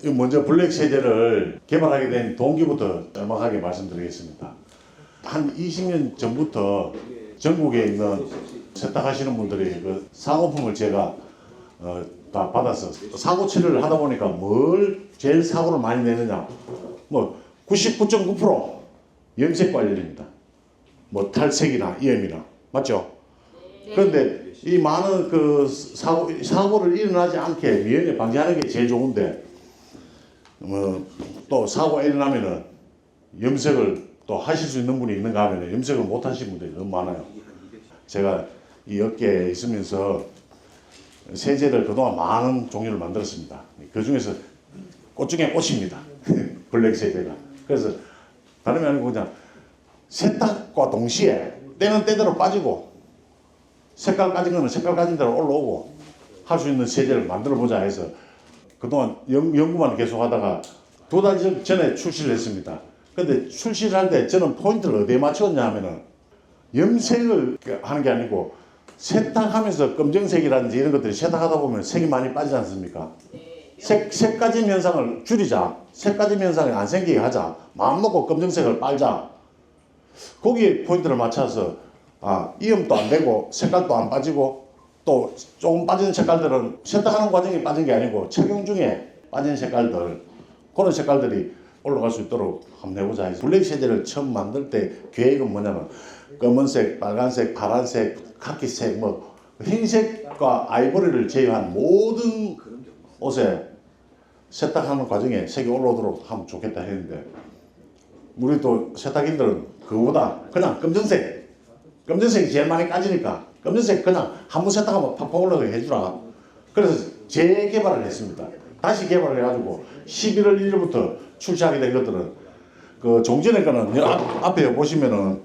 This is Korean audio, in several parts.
먼저 블랙 세제를 개발하게 된 동기부터 짤막하게 말씀드리겠습니다. 한 20년 전부터 전국에 있는 세탁하시는 분들이 그 사고품을 제가 다 받아서 사고 처리를 하다 보니까 뭘 제일 사고를 많이 내느냐, 뭐 99.9% 염색 관련입니다. 뭐 탈색이나 이염이나 맞죠? 그런데 이 많은 그 사고를 일어나지 않게 미연에 방지하는 게 제일 좋은데, 또 사고가 일어나면은 염색을 또 하실 수 있는 분이 있는가 하면 염색을 못 하시는 분들이 너무 많아요. 제가 이 업계에 있으면서 세제를 그동안 많은 종류를 만들었습니다. 그 중에서 꽃 중에 꽃입니다. 블랙 세제가. 그래서 다름이 아니고 그냥 세탁과 동시에 때는 때대로 빠지고 색깔 까진 거는 색깔 까진 대로 올라오고 할 수 있는 세제를 만들어 보자 해서 그동안 연구만 계속 하다가 2달 전에 출시를 했습니다. 근데 출시를 할 때 저는 포인트를 어디에 맞췄냐 하면은 염색을 하는 게 아니고 세탁하면서 검정색이라든지 이런 것들이 세탁하다 보면 색이 많이 빠지지 않습니까? 색 까짐 현상을 줄이자. 색 까짐 현상이 안 생기게 하자. 마음 놓고 검정색을 빨자. 거기에 포인트를 맞춰서 이염도 안 되고 색깔도 안 빠지고 또 조금 빠지는 색깔들은 세탁하는 과정에 빠진 게 아니고 착용 중에 빠진 색깔들, 그런 색깔들이 올라갈 수 있도록 한번 해보자 해서 블랙 세제를 처음 만들 때 계획은 뭐냐면 검은색, 빨간색, 파란색, 카키색, 뭐 흰색과 아이보리를 제외한 모든 옷에 세탁하는 과정에 색이 올라오도록 하면 좋겠다 했는데, 우리 또 세탁인들은 그거보다 그냥 검정색이 제일 많이 까지니까 검정색 그냥 한 번 세탁하면 팍팍 올라가게 해주라. 그래서 재개발을 했습니다. 다시 개발을 해가지고 11월 1일부터 출시하게 된 것들은 그 종전에 거는 앞에 보시면은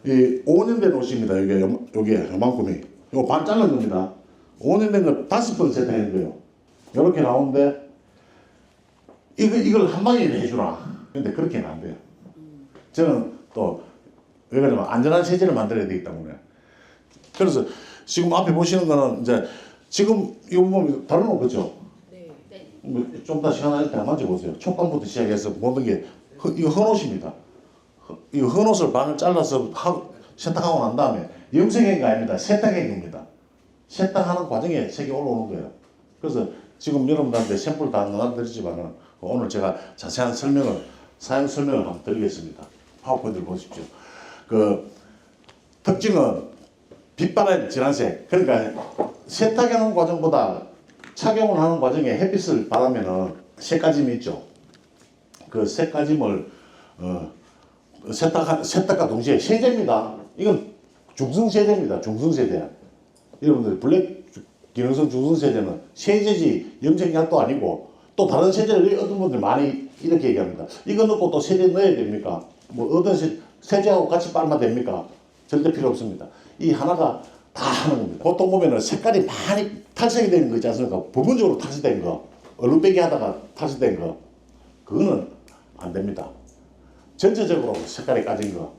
이 5년 된 옷입니다. 여기에 요만큼이 이거 반 잘라 겁니다. 5년 된 거 5번 세탁하는 거예요. 이렇게 나오는데 이걸 한 방에 해주라. 근데 그렇게는 안 돼요. 저는 또 왜 그러냐면 안전한 세제를 만들어야 되기 때문에. 그래서 지금 앞에 보시는 거는 이제 지금 이거 보면 다른 옷 그렇죠? 네. 좀 더 시원할 때 만져보세요. 촉감부터 시작해서 모든 게 이거 헌옷입니다. 이 헌옷을 반을 잘라서 세탁하고 난 다음에 염색한 거 아닙니다. 세탁한 세탁하는 과정에 색이 올라오는 거예요. 그래서 지금 여러분들한테 샘플 다 나눠드리지만은 오늘 제가 자세한 사용 설명을 한번 드리겠습니다. 파워포인트를 보십시오. 그 특징은 빛바랜 진한색. 그러니까 세탁하는 과정보다 착용을 하는 과정에 햇빛을 받으면은 색까짐이 있죠. 그 색까짐을 세탁과 동시에 세제입니다. 이건 중성세제입니다. 중성세제. 여러분들 블랙 기능성 중성세제는 세제지 염색약도 아니고, 또 다른 세제를 어떤 분들 많이 이렇게 얘기합니다. 이거 넣고 또 세제 넣어야 됩니까? 뭐 어떤 세제하고 같이 빨면 됩니까? 절대 필요 없습니다. 이 하나가 다 하는 겁니다. 보통 보면은 색깔이 많이 탈색이 되는 거 있지 않습니까? 부분적으로 탈색된 거, 얼룩배기 하다가 탈색된 거, 그거는 안 됩니다. 전체적으로 색깔이 까진 거.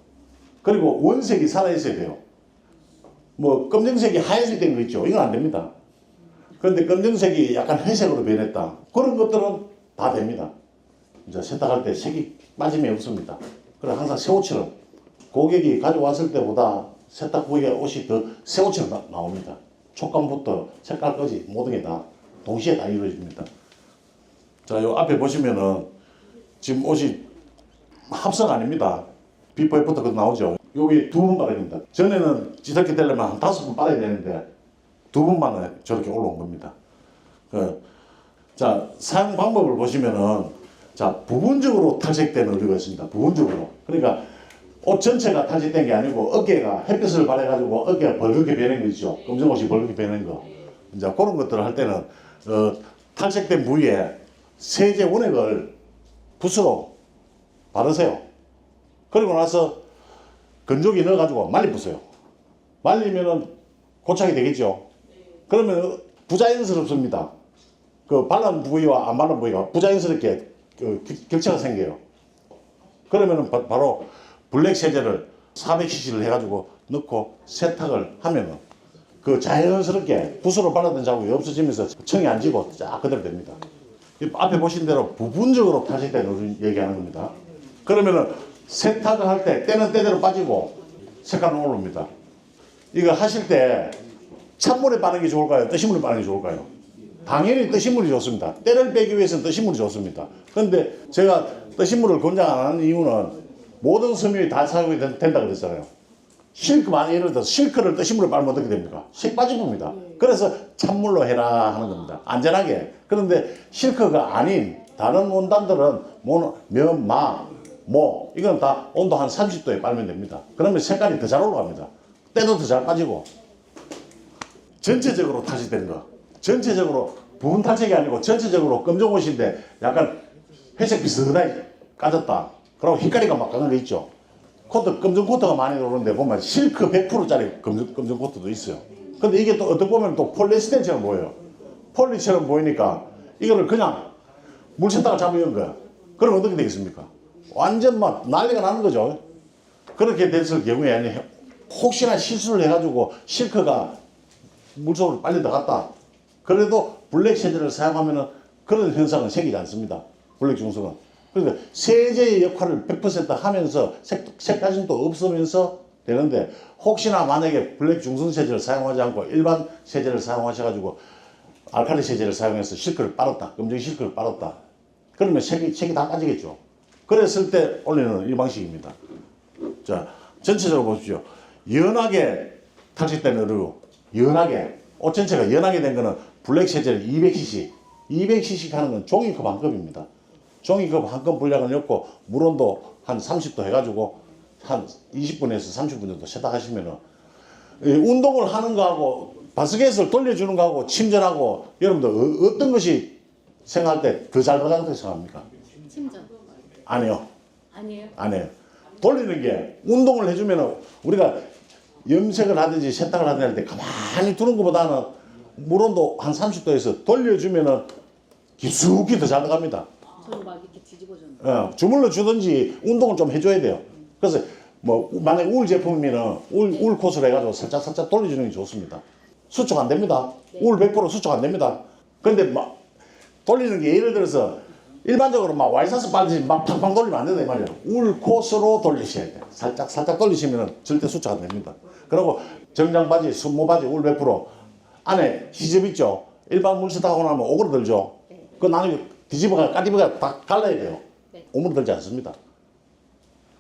그리고 원색이 살아있어야 돼요. 뭐 검정색이 하얀색 된 거 있죠? 이건 안 됩니다. 그런데 검정색이 약간 회색으로 변했다. 그런 것들은 다 됩니다. 이제 세탁할 때 색이 빠짐이 없습니다. 그래서 항상 새 옷처럼 고객이 가져왔을 때보다 세탁 후에 옷이 더 새 옷처럼 나옵니다. 촉감부터 색깔까지 모든 게 다 동시에 다 이루어집니다. 자, 요 앞에 보시면은 지금 옷이 합성 아닙니다. 비포 애프터 그거 나오죠. 여기 2번 빨아야 됩니다. 전에는 이렇게 되려면 한 5번 빨아야 되는데 2번만에 저렇게 올라온 겁니다. 자, 사용 방법을 보시면은 자, 부분적으로 탈색되는 의류가 있습니다. 부분적으로. 그러니까 옷 전체가 탈색된 게 아니고 어깨가 햇빛을 발해가지고 어깨가 벌겋게 변한 거 있죠. 검정 옷이 벌겋게 변한 거. 이제 그런 것들을 할 때는 탈색된 부위에 세제 원액을 붓으로 바르세요. 그리고 나서 건조기 넣어가지고 말리 부세요. 말리면은 고착이 되겠죠. 그러면 부자연스럽습니다. 그 바른 부위와 안 바른 부위가 부자연스럽게 격차가 생겨요. 그러면은 바로 블랙 세제를 400cc를 해가지고 넣고 세탁을 하면은 그 자연스럽게 붓으로 발라둔 자국이 없어지면서 청이 안 지고 쫙 그대로 됩니다. 앞에 보신 대로 부분적으로 탈색된 의류 얘기하는 겁니다. 그러면은 세탁을 할 때 때는 때대로 빠지고 색깔은 오릅니다. 이거 하실 때 찬물에 빠는 게 좋을까요? 뜨신 물에 빠는 게 좋을까요? 당연히 뜨신 물이 좋습니다. 때를 빼기 위해서는 뜨신 물이 좋습니다. 그런데 제가 뜨신 물을 권장 안 하는 이유는 모든 섬유에 다 사용이 된다 그랬잖아요. 실크만 예를 들어서 실크를 뜨신 물에 빨면 어떻게 됩니까? 색 빠집니다. 그래서 찬물로 해라 하는 겁니다. 안전하게. 그런데 실크가 아닌 다른 원단들은 면, 마, 모 이건 다 온도 한 30도에 빨면 됩니다. 그러면 색깔이 더 잘 올라갑니다. 때도 더 잘 빠지고. 전체적으로 탈색된 거. 전체적으로 부분 탈색이 아니고 전체적으로 검정 옷인데 약간 회색 비슷하게 까졌다. 그리고 흰가리가 막 까는 거 있죠. 코트, 검정 코트가 많이 들어오는데 보면 실크 100%짜리 검정 코트도 있어요. 근데 이게 또 어떻게 보면 또 폴리에스테르처럼 보여요. 폴리처럼 보이니까 이거를 그냥 물세탁을 잡아연 거야. 그럼 어떻게 되겠습니까? 완전 막 난리가 나는 거죠. 그렇게 됐을 경우에 혹시나 실수를 해가지고 실크가 물속으로 빨리 들어갔다. 그래도 블랙 세제를 사용하면은 그런 현상은 생기지 않습니다. 블랙 중성은. 그러니까 세제의 역할을 100% 하면서 색까지도 없으면서 되는데 혹시나 만약에 블랙 중성 세제를 사용하지 않고 일반 세제를 사용하셔가지고 알칼리 세제를 사용해서 실크를 빨았다. 검정 실크를 빨았다. 그러면 색이 다 빠지겠죠. 그랬을 때 올리는 이 방식입니다. 자, 전체적으로 보십시오. 연하게 탈색된 의류, 연하게 옷 전체가 연하게 된 거는 블랙 세제를 200cc, 200cc 하는 건 종이컵 한 컵입니다. 종이컵 한 컵 분량을 넣고 물온도 한 30도 해가지고 한 20분에서 30분 정도 세탁하시면은 운동을 하는 거하고 바스켓을 돌려주는 거하고 침전하고 여러분들 어떤 것이 생각할 때 더 잘 들어간다고 생각합니까? 침전. 아니요. 아니에요? 아니에요. 돌리는 게 운동을 해주면은 우리가 염색을 하든지 세탁을 하든지 할 때 가만히 두는 것보다는 물온도 한 30도에서 돌려주면은 깊숙이 더 잘 들어갑니다. 저는 막 이렇게 뒤집어줬는데. 주물러 주든지 운동을 좀 해줘야 돼요. 그래서 뭐 만약 울 제품이면 울 코스로 해가지고 살짝 돌려주는 게 좋습니다. 수축 안 됩니다. 네. 울 100% 수축 안 됩니다. 근데 막 돌리는 게 예를 들어서 일반적으로 막 와이셔츠 빠지지 막 팡팡 돌리면 안 된다 이 말이에요. 울 코스로 돌리셔야 돼요. 살짝 돌리시면 절대 수축 안 됩니다. 그리고 정장 바지, 순모 바지 울 100% 안에 시접 있죠. 일반 물세탁하고 나면 오그라들죠. 네. 그거 나중에 뒤집어가 까집어가 다 갈라야 돼요. 네. 오므러들지 않습니다.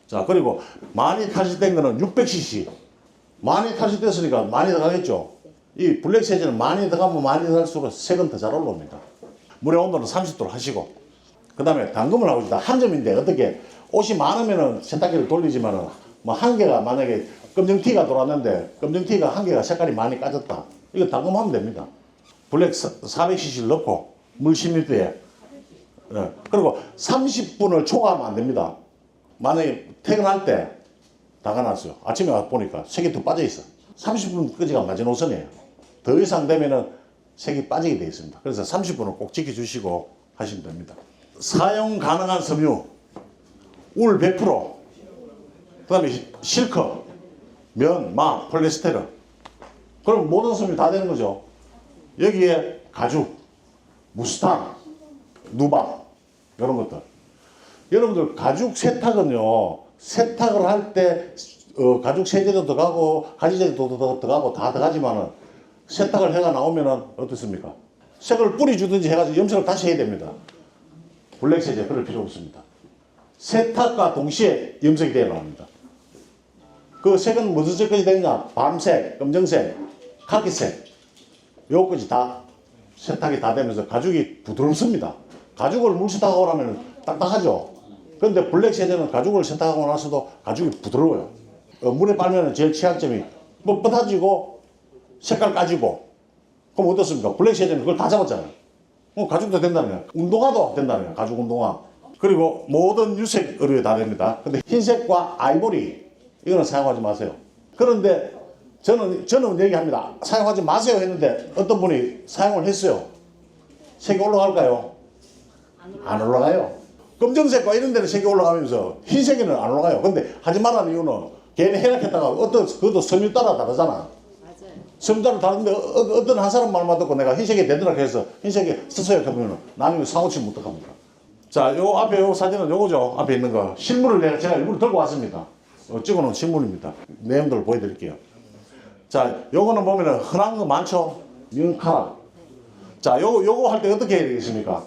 자, 그리고 많이 탈색된 거는 600cc. 많이 탈색됐으니까 많이 들어가겠죠. 이 블랙 세제는 많이 들어가면 많이 들어갈수록 색은 더 잘 올라옵니다. 물의 온도는 30도로 하시고, 그 다음에 담금을 하고 있다. 한 점인데 어떻게 옷이 많으면은 세탁기를 돌리지만은 뭐 한 개가 만약에 검정 티가 돌았는데 검정 티가 한 개가 색깔이 많이 까졌다. 이거 담금하면 됩니다. 블랙 400cc를 넣고 물 10리터에 그리고 30분을 초과하면 안 됩니다. 만약에 퇴근할 때 나가놨어요. 아침에 와서 보니까 색이 더 빠져 있어. 30분까지가 마지노선이에요. 더 이상 되면은 색이 빠지게 되어 있습니다. 그래서 30분을 꼭 지켜주시고 하시면 됩니다. 사용 가능한 섬유, 울 100%, 그 다음에 실크, 면, 마, 폴리에스테르. 그럼 모든 섬유 다 되는 거죠. 여기에 가죽, 무스탕, 누박, 이런 것들. 여러분들 가죽 세탁은요, 세탁을 할 때 가죽 세제도 들어가고 가지제도 들어가고 다 들어가지만은 세탁을 해가 나오면은 어떻습니까? 색을 뿌려주든지 해가지고 염색을 다시 해야 됩니다. 블랙 세제 그럴 필요 없습니다. 세탁과 동시에 염색이 되어 나옵니다. 그 색은 무슨 색까지 되느냐? 밤색, 검정색, 카키색, 요것까지 다 세탁이 다 되면서 가죽이 부드럽습니다. 가죽을 물세탁하고 나면 딱딱하죠. 그런데 블랙 세제는 가죽을 세탁하고 나서도 가죽이 부드러워요. 물에 빨면 제일 취약점이 뻣뻣해지고 색깔 까지고. 그럼 어떻습니까? 블랙 세제는 그걸 다 잡았잖아요. 가죽도 된다는 거야. 운동화도 된다는 거야. 가죽 운동화. 그리고 모든 유색 의류에 다 됩니다. 근데 흰색과 아이보리 이거는 사용하지 마세요. 그런데 저는 얘기합니다. 사용하지 마세요 했는데 어떤 분이 사용을 했어요. 색이 올라갈까요? 안 올라가요. 검정색과 이런 데는 색이 올라가면서 흰색에는 안 올라가요. 근데 하지 말라는 이유는 괜히 해락했다가 그것도 섬유 따라 다르잖아. 맞아요. 성자를 다른데 어떤 한 사람 말만 듣고 내가 흰색이 되더라 해서 흰색이 쓰세요 하면 나중에 사고치면 어떡합니까? 자, 요 앞에 요 사진은 요거죠. 앞에 있는 거. 실물을 제가 일부러 들고 왔습니다. 찍어놓은 실물입니다. 내용들을 보여드릴게요. 자, 요거는 보면은 흔한 거 많죠? 미은카라. 자, 요거 할 때 어떻게 해야 되겠습니까?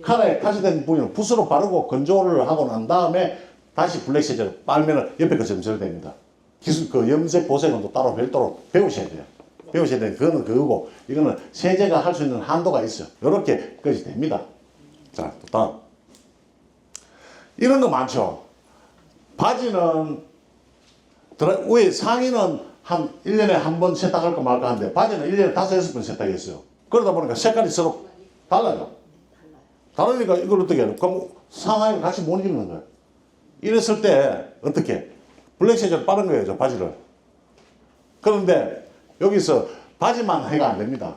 카라에 타시된 부위는 붓으로 바르고 건조를 하고 난 다음에 다시 블랙 세제를 빨면은 옆에 거 점철됩니다. 기술, 그 염색 보색은 또 따로 별도로 배우셔야 돼요. 배우셔야 돼요. 그거는 그거고, 이거는 세제가 할 수 있는 한도가 있어요. 요렇게까지 됩니다. 자, 또 다음. 이런 거 많죠? 바지는, 왜 상의는 한 1년에 한 번 세탁할까 말까 하는데, 바지는 1년에 5, 6번 세탁했어요. 그러다 보니까 색깔이 서로 달라요. 다르니까 이걸 어떻게 해요? 그럼 상하이를 같이 못 입는 거예요. 이랬을 때, 어떻게? 블랙 세제를 빠른 거예요, 저 바지를. 그런데 여기서 바지만 해가 안 됩니다.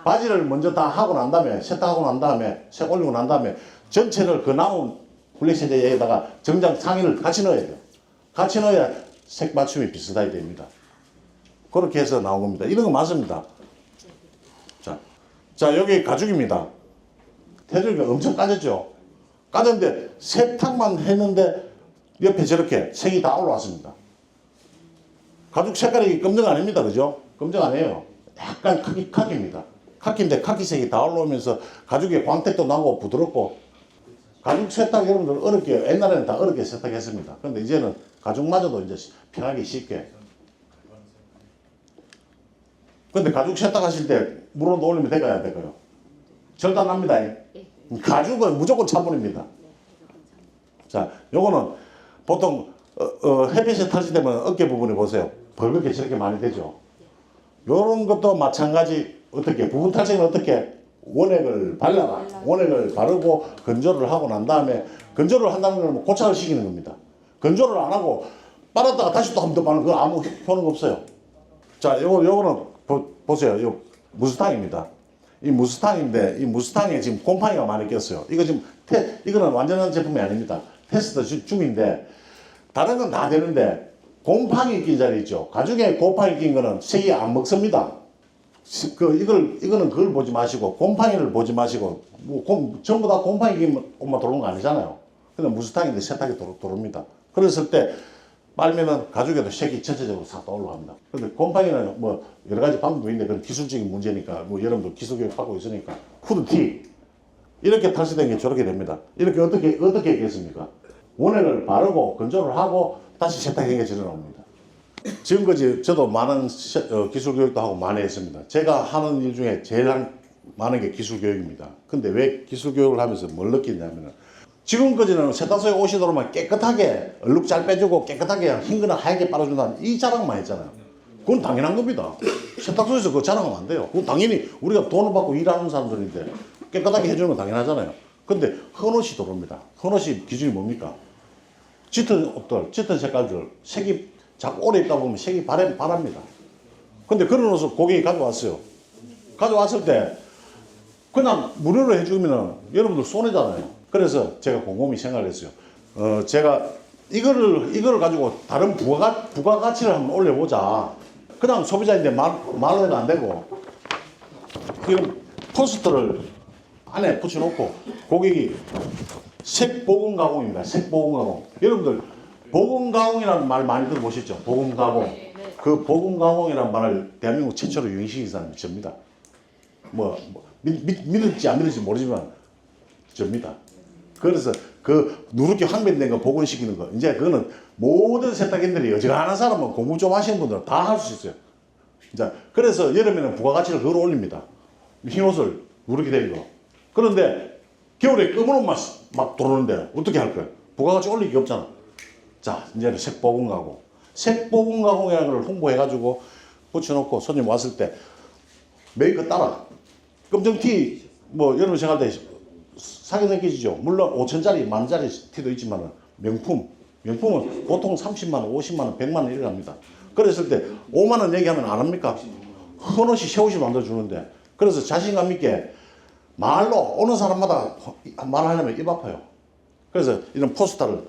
바지를 먼저 다 하고 난 다음에, 세탁하고 난 다음에, 색 올리고 난 다음에, 전체를 그 남은 블랙 세제에다가 정장 상의를 같이 넣어야 돼요. 같이 넣어야 색 맞춤이 비슷하게 됩니다. 그렇게 해서 나온 겁니다. 이런 거 맞습니다. 자, 여기 가죽입니다. 테두리가 엄청 까졌죠? 까졌는데 세탁만 했는데 옆에 저렇게 색이 다 올라왔습니다. 가죽 색깔이 검정 아닙니다. 그죠? 검정 아니에요. 약간 카키입니다. 카키인데 카키색이 다 올라오면서 가죽에 광택도 나고 부드럽고 가죽 세탁 여러분들 어렵게 옛날에는 다 어렵게 세탁했습니다. 그런데 이제는 가죽마저도 이제 편하게 쉽게. 근데 가죽 세탁하실 때 물온도 올리면 될까요? 안 될까요? 절단 납니다. 가죽은 무조건 찬물입니다. 자, 요거는 보통 햇빛에 탈취되면 어깨 부분에 보세요. 벌겋게 저렇게 많이 되죠. 요런 것도 마찬가지 어떻게 부분 탈색은 어떻게 원액을 발라라. 원액을 바르고 건조를 하고 난 다음에 건조를 한다는 건 고착을 시키는 겁니다. 건조를 안 하고 빨았다가 다시 또 한 번 더 바르는 거 아무 효능 없어요. 자, 요거는 보세요. 요 무스탕입니다. 이 무스탕인데 이 무스탕에 지금 곰팡이가 많이 꼈어요. 이거 지금 이거는 완전한 제품이 아닙니다. 테스트 중인데 다른 건 다 되는데 곰팡이 낀 자리 있죠. 가죽에 곰팡이 낀 거는 색이 안 먹습니다. 이거는 그걸 보지 마시고 곰팡이를 보지 마시고 전부 다 곰팡이 낀 옷만 들어오는 거 아니잖아요. 근데 무스탕인데 세탁이 들어옵니다. 그랬을 때 빨면은 가죽에도 색이 전체적으로 싹 올라갑니다. 근데 곰팡이는 뭐 여러 가지 방법이 있는데 그건 기술적인 문제니까 뭐 여러분들 기술 교육 받고 있으니까 후드티 이렇게 탈색된 게 저렇게 됩니다. 이렇게 어떻게 했겠습니까? 원액을 바르고 건조를 하고 다시 세탁한 게 저래 나옵니다. 지금까지 저도 많은 기술 교육도 하고 많이 했습니다. 제가 하는 일 중에 제일 많은 게 기술 교육입니다. 근데 왜 기술 교육을 하면서 뭘 느끼냐면은 지금까지는 세탁소에 옷이 들어오면 깨끗하게 얼룩 잘 빼주고 깨끗하게 흰 거는 하얗게 빨아준다는 이 자랑만 했잖아요. 그건 당연한 겁니다. 세탁소에서 그거 자랑하면 안 돼요. 그건 당연히 우리가 돈을 받고 일하는 사람들인데 깨끗하게 해주는 건 당연하잖아요. 근데 헌옷이 들어옵니다. 헌옷이 기준이 뭡니까? 짙은 옷들, 짙은 색깔들, 색이 자꾸 오래 입다 보면 색이 바랍니다. 근데 그런 옷을 고객이 가져왔어요. 가져왔을 때 그냥 무료로 해주면 여러분들 손해잖아요. 그래서 제가 곰곰이 생각을 했어요. 제가 이거를 가지고 다른 부가가치를 한번 올려보자. 그냥 소비자인데 말로 해도 안 되고, 이런 포스터를 안에 붙여놓고, 고객이 색보공 가공입니다. 색보공 가공. 여러분들, 보공 가공이라는 말 많이 들어보셨죠? 보공 가공. 그 보공 가공이라는 말을 대한민국 최초로 유행시킨 사람이 접니다. 믿을지 안 믿을지 모르지만, 접니다. 그래서 그 누렇게 황변된 거 복원시키는 거 이제 그거는 모든 세탁인들이 어지간한 사람은 공부 좀 하시는 분들은 다 할 수 있어요. 자, 그래서 여름에는 부가가치를 그걸 올립니다. 흰옷을 누렇게 된 거. 그런데 겨울에 검은 옷만 막 들어오는데 어떻게 할 거예요? 부가가치 올릴 게 없잖아. 자, 이제는 색보공 가공. 색보공 가공이라는 걸 홍보해가지고 붙여놓고 손님 왔을 때 메이커 따라 검정티 여러분 생각할 때 사게 느끼시죠? 물론 5천짜리, 만짜리 티도 있지만 명품은 보통 30만 원, 50만 원, 100만 원 이래 갑니다. 그랬을 때 5만 원 얘기하면 안 합니까? 헌옷이 새옷이 만들어주는데 그래서 자신감 있게 말로 어느 사람마다 말하려면 입 아파요. 그래서 이런 포스터를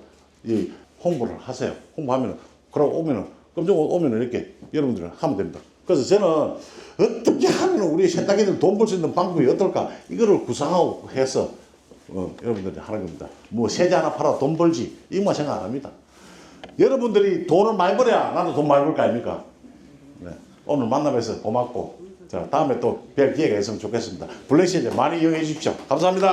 홍보를 하세요. 홍보하면 그러고 오면은 검정 옷 오면은 이렇게 여러분들은 하면 됩니다. 그래서 저는 어떻게 하면 우리 세탁기들 돈 벌 수 있는 방법이 어떨까? 이거를 구상하고 해서 여러분들이 하는 겁니다. 뭐 세제 하나 팔아 돈 벌지 이것만 생각 안 합니다. 여러분들이 돈을 많이 벌어야 나도 돈 많이 벌 거 아닙니까? 네. 오늘 만나뵈서 고맙고 자 다음에 또 뵐 기회가 있으면 좋겠습니다. 블랙 세제 많이 이용해 주십시오. 감사합니다.